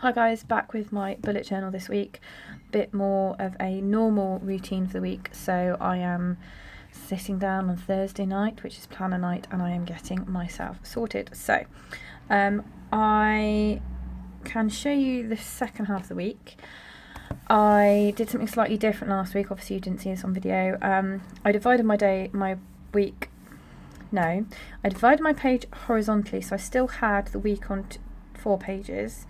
Hi guys, back with my bullet journal this week. Bit more of a normal routine for the week. So I am sitting down on Thursday night, which is planner night, and I am getting myself sorted. So I can show you the second half of the week. I did something slightly different last week. Obviously you didn't see this on video. I divided my page horizontally, so I still had the week on 4 pages.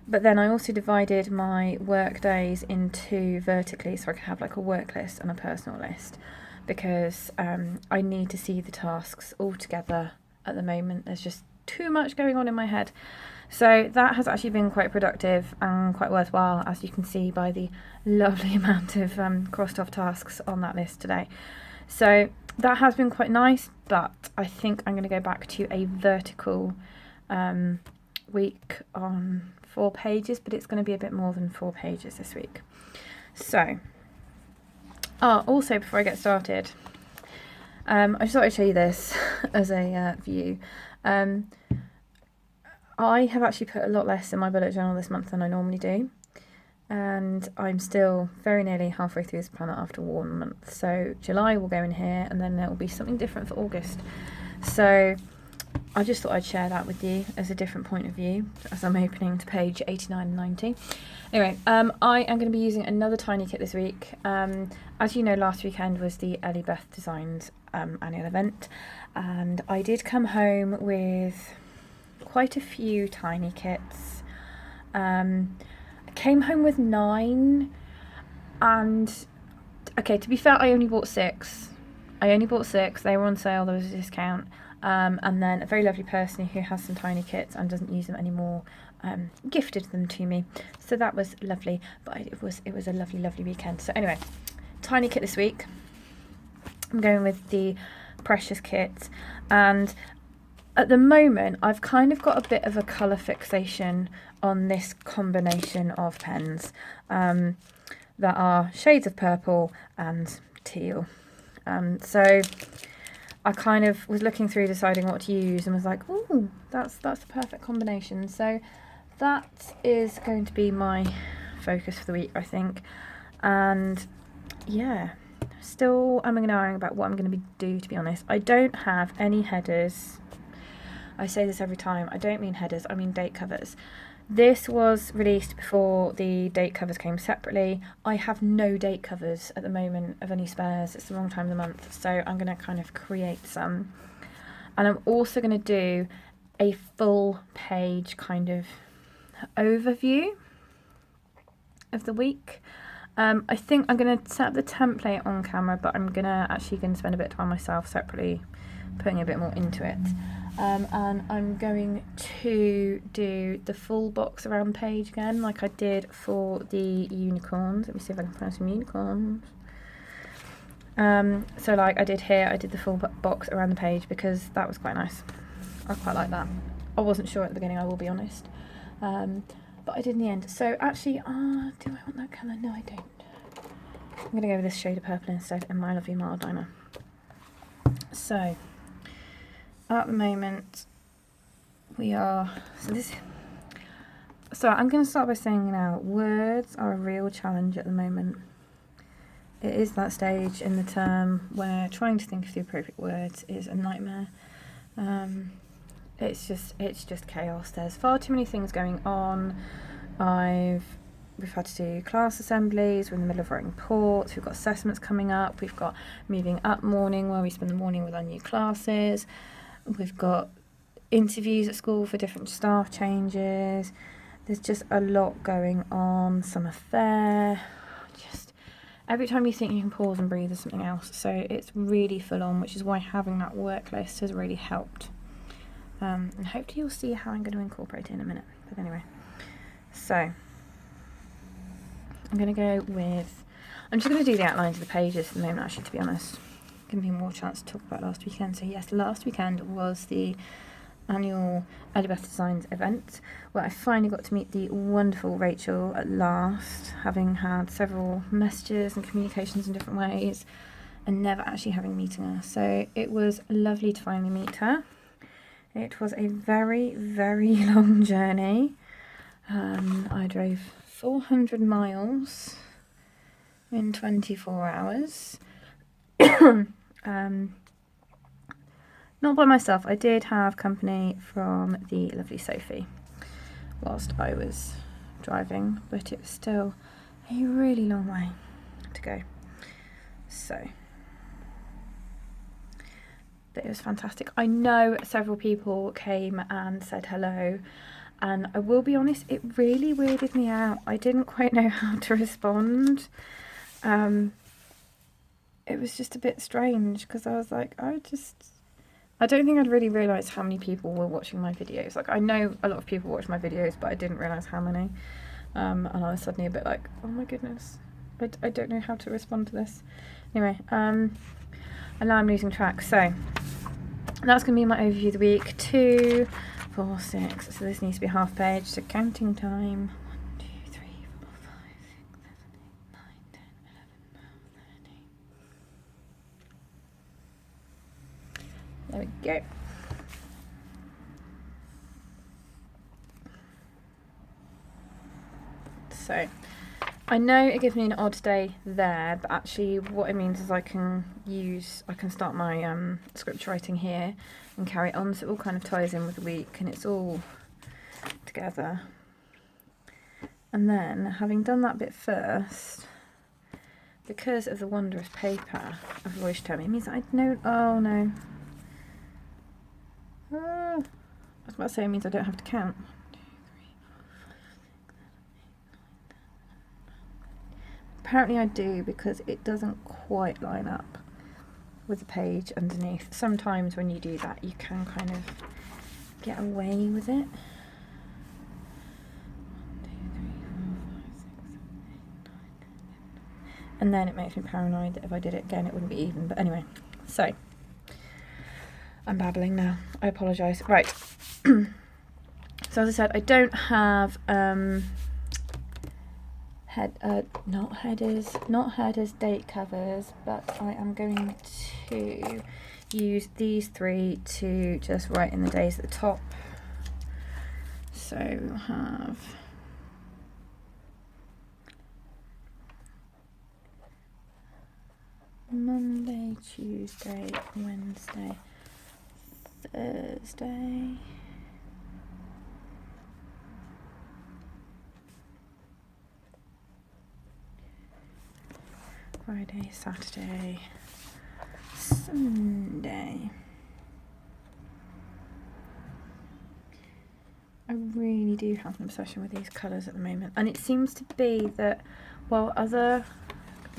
But then I also divided my work days into vertically, so I can have like a work list and a personal list, because I need to see the tasks all together at the moment. There's just too much going on in my head. So that has actually been quite productive and quite worthwhile, as you can see by the lovely amount of crossed off tasks on that list today. So that has been quite nice, but I think I'm going to go back to a vertical week on 4 pages, but it's going to be a bit more than 4 pages this week. So, also before I get started, I just thought I'd show you this as a view. I have actually put a lot less in my bullet journal this month than I normally do, and I'm still very nearly halfway through this planner after 1 month. So July will go in here, and then there will be something different for August. So I just thought I'd share that with you as a different point of view as I'm opening to page 89 and 90. Anyway, I am going to be using another tiny kit this week. As you know, last weekend was the ElliebethDesigns annual event, and I did come home with quite a few tiny kits. I came home with 9, and okay, to be fair, I only bought 6. They were on sale, there was a discount. And then a very lovely person who has some tiny kits and doesn't use them anymore gifted them to me, so that was lovely. But it was a lovely weekend. So anyway, tiny kit this week, I'm going with the Precious kit, and at the moment I've kind of got a bit of a colour fixation on this combination of pens that are shades of purple and teal. So I kind of was looking through deciding what to use and was like, oh, that's the perfect combination. So that is going to be my focus for the week, I think. And yeah, still I'm going to know about what I'm going to do, to be honest. I don't have any headers. I say this every time. I don't mean headers, I mean date covers. This was released before the date covers came separately. I have no date covers at the moment of any spares. It's the wrong time of the month, so I'm going to kind of create some. And I'm also going to do a full page kind of overview of the week. I think I'm going to set up the template on camera, but I'm going to spend a bit of time myself separately putting a bit more into it. And I'm going to do the full box around page again, like I did for the unicorns. Let me see if I can find some unicorns. So like I did here, I did the full box around the page because that was quite nice. I quite like that. I wasn't sure at the beginning, I will be honest, but I did in the end. So actually, do I want that colour? No, I don't. I'm going to go with this shade of purple instead in my lovely mildliner. So at the moment we are, so I'm going to start by saying now, words are a real challenge at the moment. It is that stage in the term where trying to think of the appropriate words is a nightmare. It's just chaos. There's far too many things going on. We've had to do class assemblies, we're in the middle of writing reports, we've got assessments coming up, we've got moving up morning where we spend the morning with our new classes. We've got interviews at school for different staff changes. There's just a lot going on. Summer fair. Just every time you think you can pause and breathe, there's something else. So it's really full on, which is why having that work list has really helped. And hopefully you'll see how I'm going to incorporate it in a minute. But anyway, so I'm going to go with, I'm just going to do the outlines of the pages at the moment, actually, to be honest. Give me more chance to talk about last weekend. So yes, last weekend was the annual ElliebethDesigns event, where I finally got to meet the wonderful Rachel at last, having had several messages and communications in different ways and never actually having meeting her. So it was lovely to finally meet her. It was a very, very long journey. I drove 400 miles in 24 hours. Not by myself. I did have company from the lovely Sophie whilst I was driving, but it was still a really long way to go. So, but it was fantastic. I know several people came and said hello, and I will be honest, it really weirded me out. I didn't quite know how to respond. It was just a bit strange because I was like, I don't think I'd really realised how many people were watching my videos. Like, I know a lot of people watch my videos, but I didn't realise how many. And I was suddenly a bit like, oh my goodness, I don't know how to respond to this. Anyway, and now I'm losing track. So that's going to be my overview of the week. 2, 4, 6. So this needs to be half page. So counting time. 1, 2, 3, 4, 5, 6, 7, 8, 9, 10, 11, 12, 13. There we go. So I know it gives me an odd day there, but actually what it means is I can start my script writing here and carry it on, so it all kind of ties in with the week and it's all together. And then, having done that bit first, because of the wondrous paper of voice tone, it means I know, oh no. I was about to say it means I don't have to count. 1, 2, 3, 4, 5, 6, 7, 8, 9, 10, 11. Apparently I do, because it doesn't quite line up with the page underneath. Sometimes when you do that you can kind of get away with it. 1, 2, 3, 4, 5, 6, 7, 8, 9, 10, 11. And then it makes me paranoid that if I did it again it wouldn't be even. But anyway, so I'm babbling now. I apologise. Right. So as I said, I don't have not headers, date covers, but I am going to use these 3 to just write in the days at the top. So we'll have Monday, Tuesday, Wednesday, Thursday, Friday, Saturday, Sunday. I really do have an obsession with these colours at the moment, and it seems to be that while the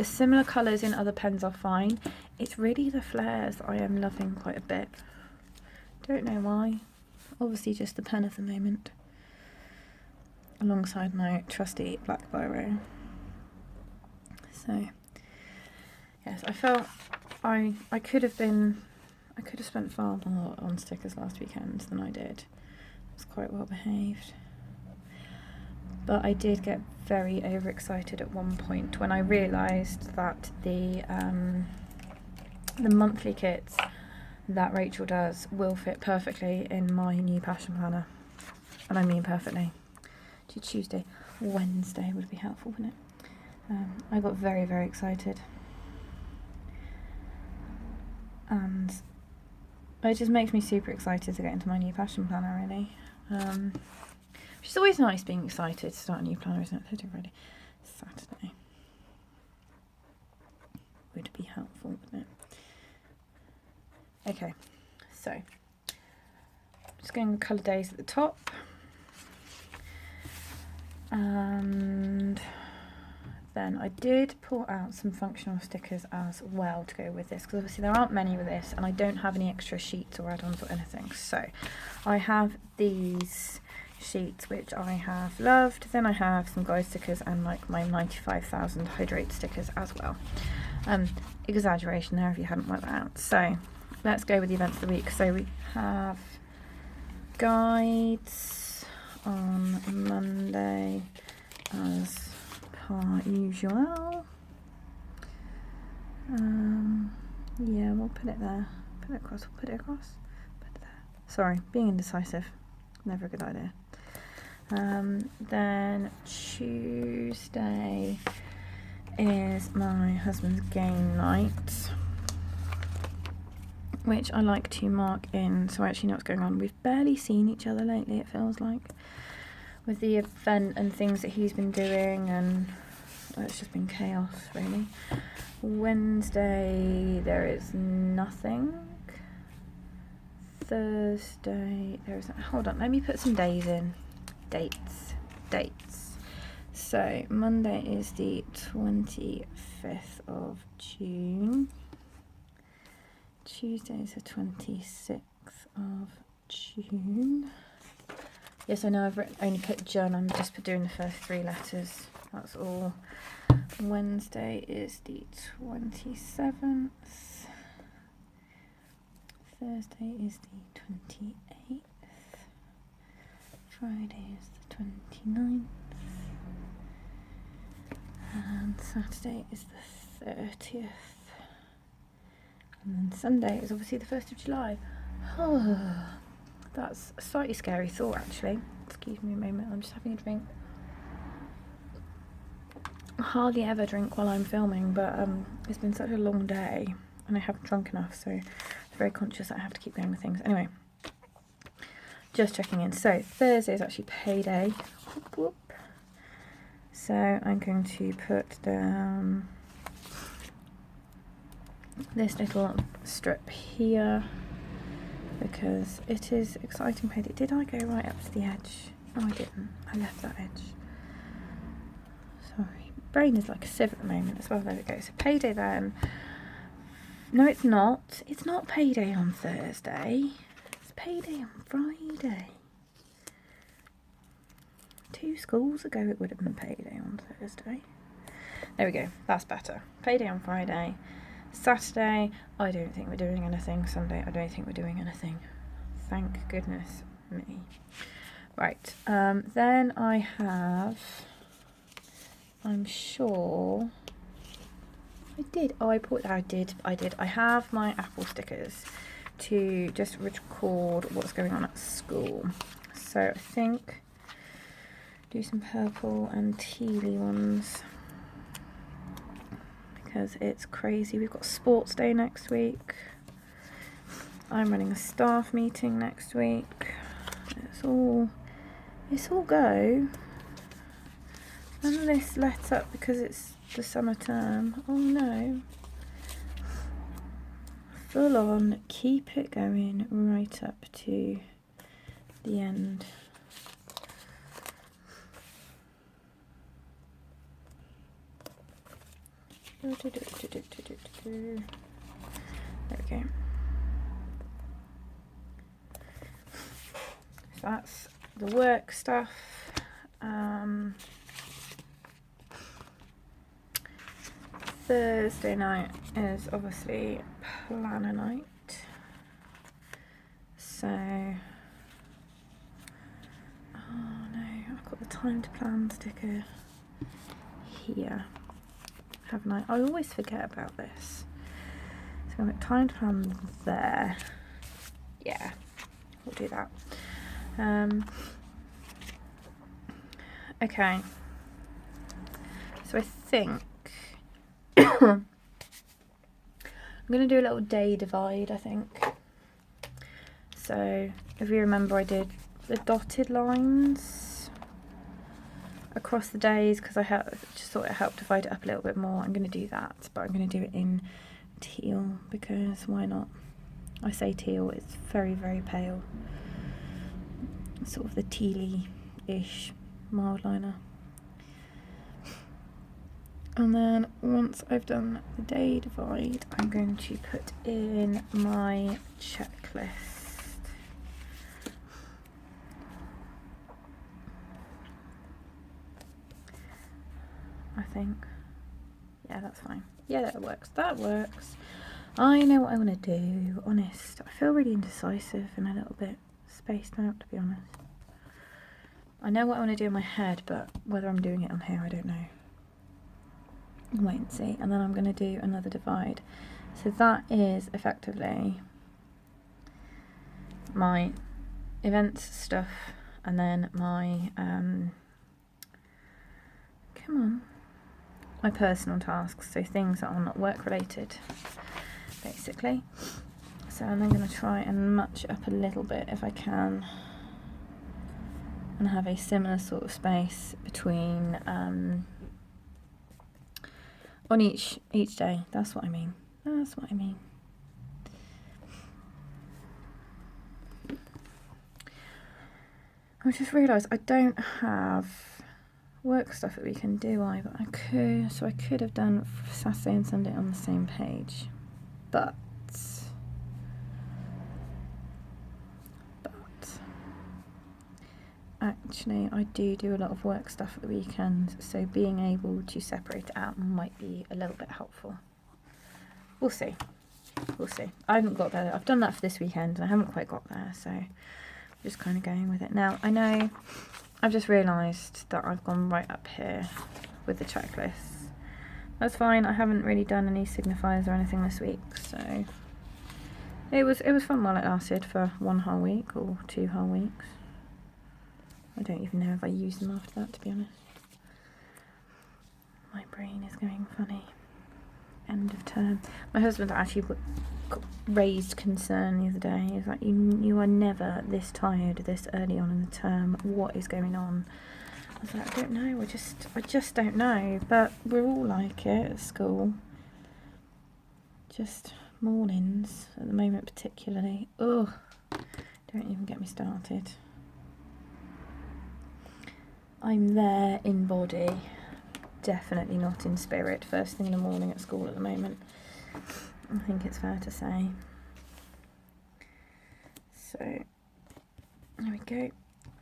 similar colours in other pens are fine, it's really the flairs I am loving quite a bit. Don't know why. Obviously just the pen of the moment, alongside my trusty black biro. So yes, I felt I could have spent far more on stickers last weekend than I did. I was quite well behaved. But I did get very overexcited at one point when I realised that the monthly kits that Rachel does will fit perfectly in my new passion planner. And I mean perfectly. Tuesday, Wednesday would be helpful, wouldn't it? I got very, very excited. And it just makes me super excited to get into my new passion planner, really. Which is always nice, being excited to start a new planner, isn't it? Friday, Saturday would be helpful, wouldn't it? Okay, so I'm just going with colour days at the top, and then I did pull out some functional stickers as well to go with this, because obviously there aren't many with this and I don't have any extra sheets or add-ons or anything. So I have these sheets which I have loved, then I have some guide stickers and like my 95,000 hydrate stickers as well. Exaggeration there if you hadn't worked that out. So let's go with the events of the week. So we have guides on Monday as per usual. Yeah, we'll put it there. Put it across. Put it there. Sorry, being indecisive. Never a good idea. Then Tuesday is my husband's game night, which I like to mark in so I actually know what's going on. We've barely seen each other lately, it feels like, with the event and things that he's been doing, and it's just been chaos really. Wednesday there is nothing. Thursday there is, hold on, let me put some days in. Dates. So Monday is the 25th of June. Tuesday is the 26th of June. Yes, I know I've only put John, I'm just doing the first 3 letters, that's all. Wednesday is the 27th. Thursday is the 28th. Friday is the 29th. And Saturday is the 30th. And then Sunday is obviously the 1st of July. Oh, that's a slightly scary thought actually. Excuse me a moment, I'm just having a drink. I hardly ever drink while I'm filming, but it's been such a long day and I haven't drunk enough, so I'm very conscious that I have to keep going with things. Anyway, just checking in. So Thursday is actually payday. Whoop, whoop. So I'm going to put down this little strip here because it is exciting payday. Did I go right up to the edge? No, I didn't. I left that edge. Sorry. Brain is like a sieve at the moment as well. There we go. So payday then. No, it's not. It's not payday on Thursday. It's payday on Friday. 2 schools ago it would have been payday on Thursday. There we go. That's better. Payday on Friday. Saturday, I don't think we're doing anything. Sunday, I don't think we're doing anything. Thank goodness me. Right. Then I have, I'm sure I did. Oh, I did. I have my Apple stickers to just record what's going on at school. So I think do some purple and tealy ones because it's crazy. We've got sports day next week. I'm running a staff meeting next week. It's all go. None of this lets up because it's the summer term. Oh no. Full on, keep it going right up to the end. There we go. So that's the work stuff. Thursday night is obviously planner night. So, oh no, I've got the time to plan sticker here, haven't I? I always forget about this. So I've got time to plan there. Yeah, we'll do that. Okay. So I think I'm going to do a little day divide, I think. So if you remember, I did the dotted lines across the days because I just thought it helped divide it up a little bit more. I'm going to do that, but I'm going to do it in teal because why not? I say teal, it's very, very pale. Sort of the tealy-ish mild liner. And then once I've done the day divide, I'm going to put in my checklist. I think. Yeah, that's fine. Yeah, that works. That works. I know what I want to do, honest. I feel really indecisive and a little bit spaced out, to be honest. I know what I want to do in my head, but whether I'm doing it on here, I don't know. Wait and see. And then I'm going to do another divide. So that is effectively my events stuff and then my my personal tasks, so things that are not work related, basically. So I'm then going to try and match it up a little bit if I can, and have a similar sort of space between on each day. That's what I mean. That's what I mean. I just realised I don't have work stuff at weekend, do I? But I could, so I could have done Saturday and Sunday on the same page, but actually I do a lot of work stuff at the weekend, so being able to separate it out might be a little bit helpful. We'll see. We'll see. I haven't got there. I've done that for this weekend and I haven't quite got there, so I'm just kind of going with it. Now, I know I've just realised that I've gone right up here with the checklists. That's fine. I haven't really done any signifiers or anything this week, so it was fun while it lasted for 1 whole week or 2 whole weeks. I don't even know if I use them after that, to be honest. My brain is going funny. End of term. My husband actually raised concern the other day. He was like, you are never this tired this early on in the term. What is going on? I was like, I don't know. I just don't know. But we're all like it at school. Just mornings at the moment, particularly. Ugh. Don't even get me started. I'm there in body, definitely not in spirit, first thing in the morning at school at the moment. I think it's fair to say. So, there we go.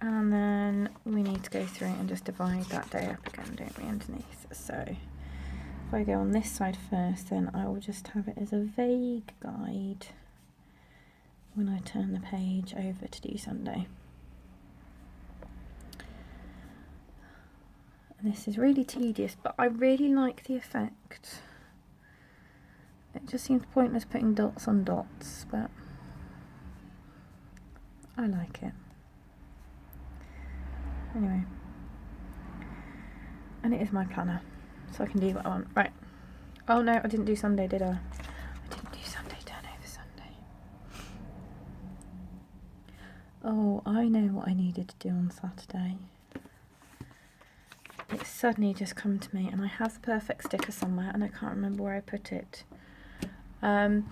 And then we need to go through and just divide that day up again, don't we, underneath. So, if I go on this side first, then I will just have it as a vague guide when I turn the page over to do Sunday. This is really tedious, but I really like the effect. It just seems pointless putting dots on dots, but I like it. Anyway. And it is my planner, so I can do what I want. Right. Oh no, I didn't do Sunday, did I? I didn't do Sunday, turnover Sunday. Oh, I know what I needed to do on Saturday. It's suddenly just come to me, and I have the perfect sticker somewhere and I can't remember where I put it. I'm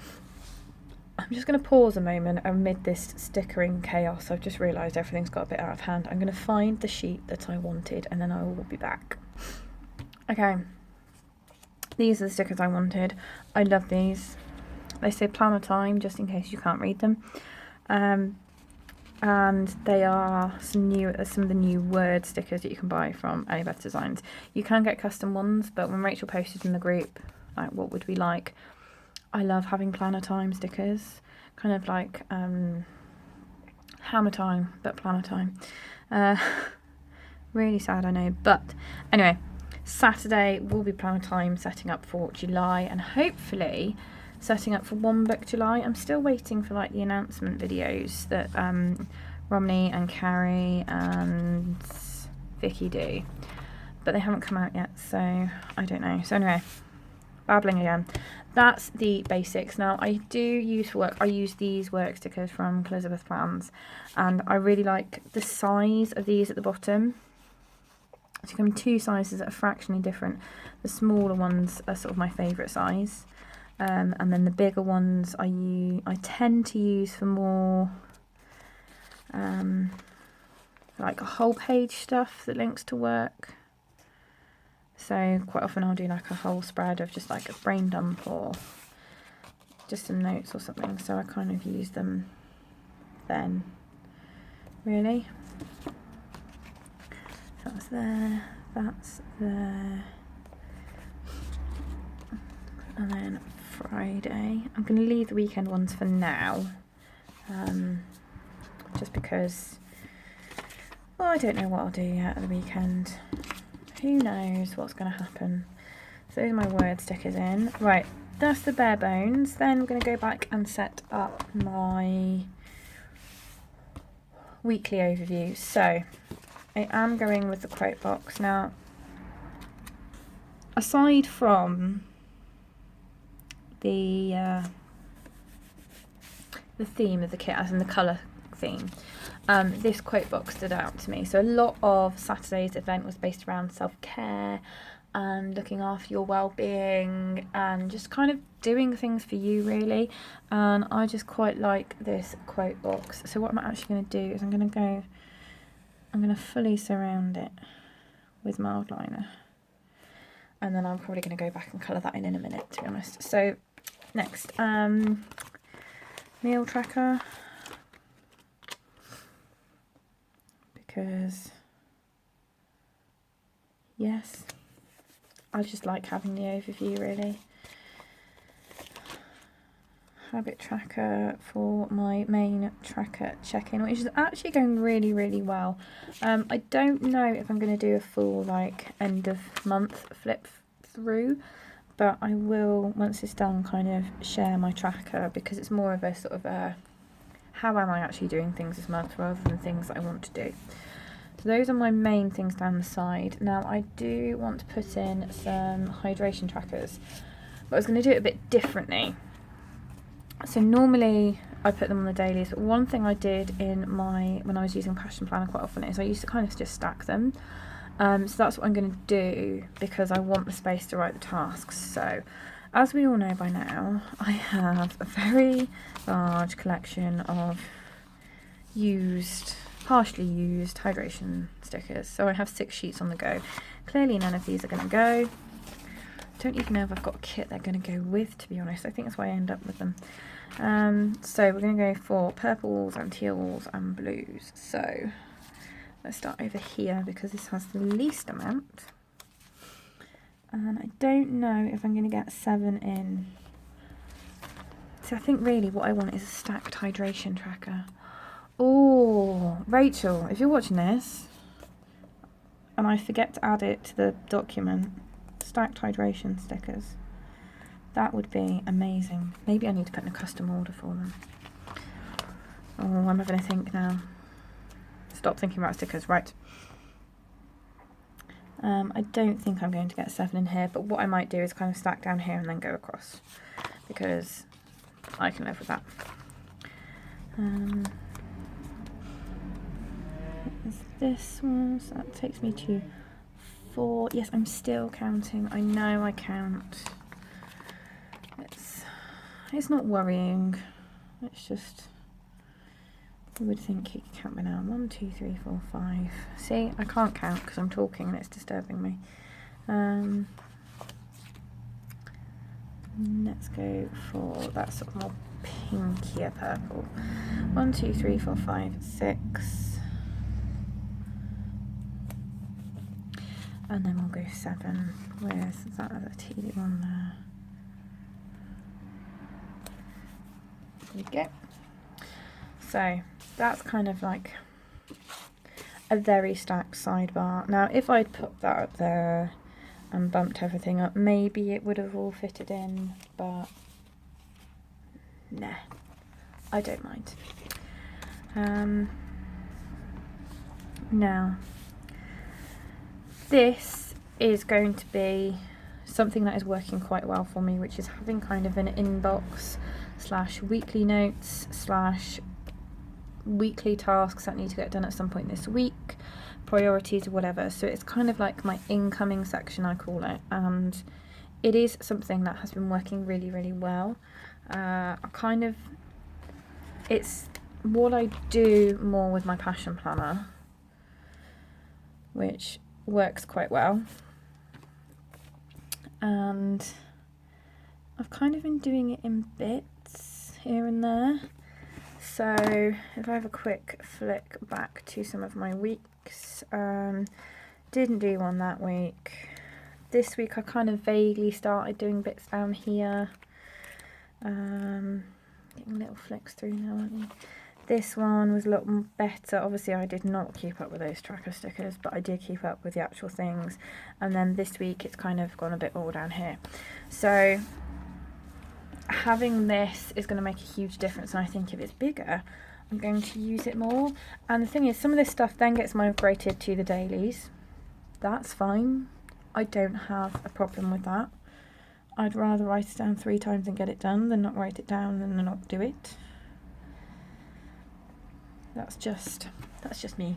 just going to pause a moment amid this stickering chaos. I've just realised everything's got a bit out of hand. I'm going to find the sheet that I wanted and then I will be back. Okay, these are the stickers I wanted. I love these. They say planner time, just in case you can't read them. And they are some of the new word stickers that you can buy from ElliebethDesigns. You can get custom ones, but when Rachel posted in the group, like, what would we like? I love having planner time stickers, kind of like hammer time, but planner time. Really sad, I know, but anyway, Saturday will be planner time, setting up for July, and hopefully setting up for One Book July. I'm still waiting for like the announcement videos that Romney and Carrie and Vicky do, but they haven't come out yet, so I don't know. So anyway, babbling again. That's the basics. Now I do use for work, I use these work stickers from Elizabeth Plans, and I really like the size of these at the bottom. So come in 2 sizes that are fractionally different. The smaller ones are sort of my favourite size. And then the bigger ones I tend to use for more like a whole page stuff that links to work. So quite often I'll do like a whole spread of just like a brain dump or just some notes or something. So I kind of use them then, really. So that's there, that's there. And then Friday, I'm going to leave the weekend ones for now, just because, well, I don't know what I'll do yet at the weekend. Who knows what's going to happen. So those are my word stickers in. Right, that's the bare bones. Then we're going to go back and set up my weekly overview. So I am going with the quote box. Now, aside from the theme of the kit, as in the colour theme, this quote box stood out to me. So a lot of Saturday's event was based around self-care and looking after your well-being and just kind of doing things for you, really. And I just quite like this quote box. So what I'm actually going to do is I'm going to fully surround it with mild liner, and then I'm probably going to go back and colour that in a minute, to be honest. So next, meal tracker, because yes, I just like having the overview, really. Habit tracker for my main tracker check-in, which is actually going really, really well. I don't know if I'm going to do a full like end of month flip through, but I will, once it's done, kind of share my tracker, because it's more of a sort of a how am I actually doing things this month rather than things that I want to do. So those are my main things down the side. Now I do want to put in some hydration trackers, but I was going to do it a bit differently. So normally I put them on the dailies, but one thing I did when I was using Passion Planner quite often is I used to kind of just stack them. So that's what I'm going to do, because I want the space to write the tasks. So as we all know by now, I have a very large collection of partially used hydration stickers. So I have 6 sheets on the go. Clearly none of these are going to go. Don't even know if I've got a kit they're going to go with, to be honest. I think that's why I end up with them. So we're going to go for purples and teals and blues. So let's start over here, because this has the least amount. And I don't know if I'm going to get 7 in. So I think really what I want is a stacked hydration tracker. Oh, Rachel, if you're watching this and I forget to add it to the document, stacked hydration stickers, that would be amazing. Maybe I need to put in a custom order for them. Oh, I'm having a think now. Stop thinking about stickers, right. I don't think I'm going to get 7 in here, but what I might do is kind of stack down here and then go across, because I can live with that. What is this one? So that takes me to 4. Yes, I'm still counting. I know I count. It's not worrying. It's just, you would think you could count by now. 1, 2, 3, 4, 5. See, I can't count because I'm talking and it's disturbing me. Let's go for that sort of more pinkier purple. 1, 2, 3, 4, 5, 6. And then we'll go 7 with that other teal one there. There we go. So that's kind of like a very stacked sidebar. Now if I'd put that up there and bumped everything up, maybe it would have all fitted in, but nah, I don't mind. Now this is going to be something that is working quite well for me, which is having kind of an inbox / weekly notes / weekly tasks that need to get done at some point this week, priorities or whatever. So it's kind of like my incoming section, I call it, and it is something that has been working really, really well. It's what I do more with my Passion Planner, which works quite well, and I've kind of been doing it in bits here and there. So if I have a quick flick back to some of my weeks, didn't do one that week. This week I kind of vaguely started doing bits down here. Getting little flicks through now, aren't you? This one was a lot better. Obviously I did not keep up with those tracker stickers, but I did keep up with the actual things. And then this week it's kind of gone a bit all down here. So having this is going to make a huge difference, and I think if it's bigger I'm going to use it more. And the thing is, some of this stuff then gets migrated to the dailies. That's fine. I don't have a problem with that. I'd rather write it down 3 times and get it done than not write it down and not do it. That's just me.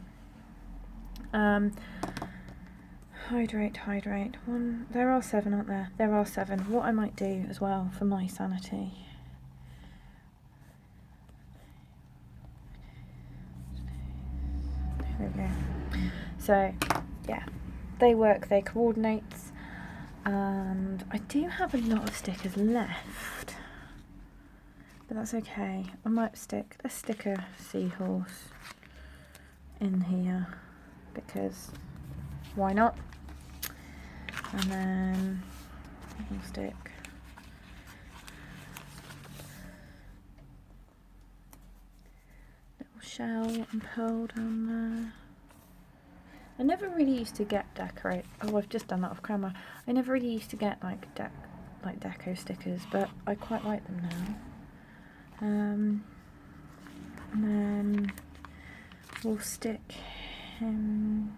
Hydrate. There are 7, aren't there? There are 7. What I might do as well for my sanity. There we go. So, yeah, they work, they coordinate, and I do have a lot of stickers left, but that's okay. I might stick, let's stick a seahorse in here, because why not? And then we'll stick little shell and pearl down there. I never really used to get decorate. Oh, I've just done that off camera. I never really used to get like deco stickers, but I quite like them now. And then we'll stick him.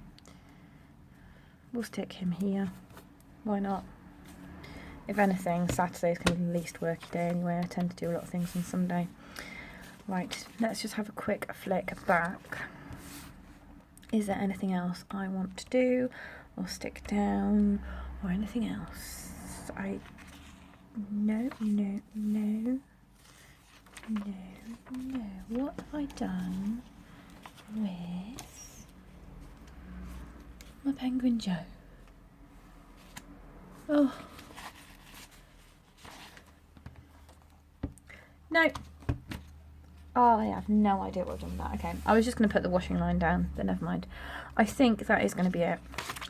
We'll stick him here. Why not? If anything, Saturday's kind of the least worky day anyway. I tend to do a lot of things on Sunday. Right, let's just have a quick flick back. Is there anything else I want to do or stick down or anything else? No. What have I done with my Penguin Joe? Oh. No. Oh, I have no idea what I've done with that. Okay, I was just going to put the washing line down, but never mind. I think that is going to be it.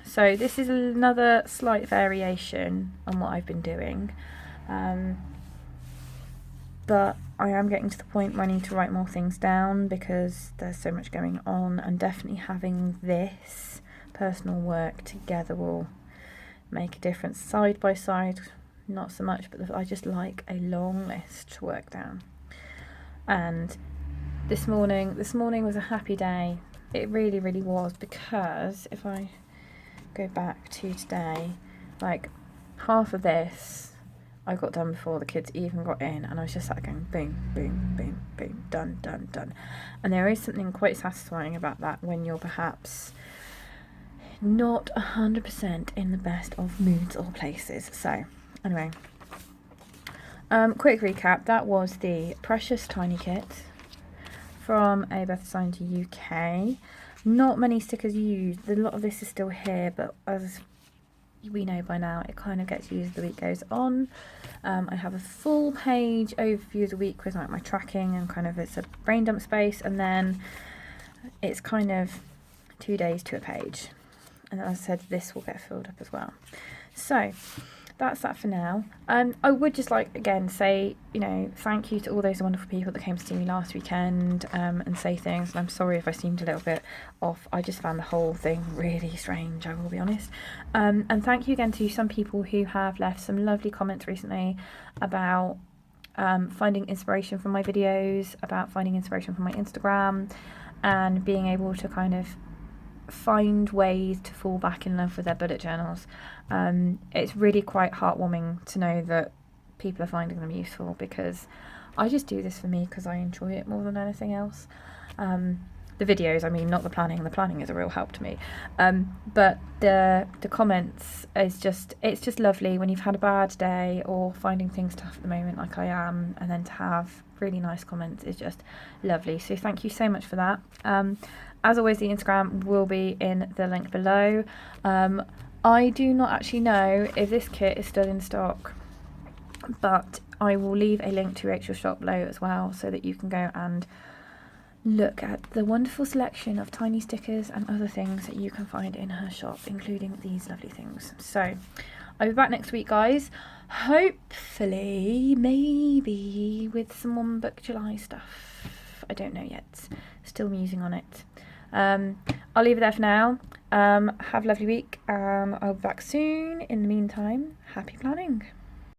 So this is another slight variation on what I've been doing. But I am getting to the point where I need to write more things down because there's so much going on, and definitely having this personal work together will make a difference. Side by side, not so much, but I just like a long list to work down. And this morning was a happy day. It really, really was, because if I go back to today, like half of this I got done before the kids even got in, and I was just like going boom, boom, boom, boom, done, done, done. And there is something quite satisfying about that when you're perhaps not 100% in the best of moods or places. So anyway, quick recap, that was the Precious Tiny Kit from ElliebethDesigns UK. Not many stickers used. A lot of this is still here, but as we know by now, it kind of gets used as the week goes on. I have a full page overview of the week with like my tracking and kind of, it's a brain dump space, and then it's kind of 2 days to a page. And as I said, this will get filled up as well. So that's that for now. I would just like, again, say, you know, thank you to all those wonderful people that came to see me last weekend and say things. And I'm sorry if I seemed a little bit off. I just found the whole thing really strange, I will be honest. And thank you again to some people who have left some lovely comments recently about finding inspiration from my videos, about finding inspiration from my Instagram, and being able to kind of find ways to fall back in love with their bullet journals. It's really quite heartwarming to know that people are finding them useful, because I just do this for me because I enjoy it more than anything else. The videos, I mean, not the planning. The planning is a real help to me. But the comments is just, it's just lovely when you've had a bad day or finding things tough at the moment like I am, and then to have really nice comments is just lovely. So thank you so much for that. As always, the Instagram will be in the link below. I do not actually know if this kit is still in stock, but I will leave a link to Rachel's shop below as well, so that you can go and look at the wonderful selection of tiny stickers and other things that you can find in her shop, including these lovely things. So I'll be back next week, guys. Hopefully, maybe with some One Book July stuff. I don't know yet. Still musing on it. I'll leave it there for now. Have a lovely week. I'll be back soon. In the meantime, happy planning.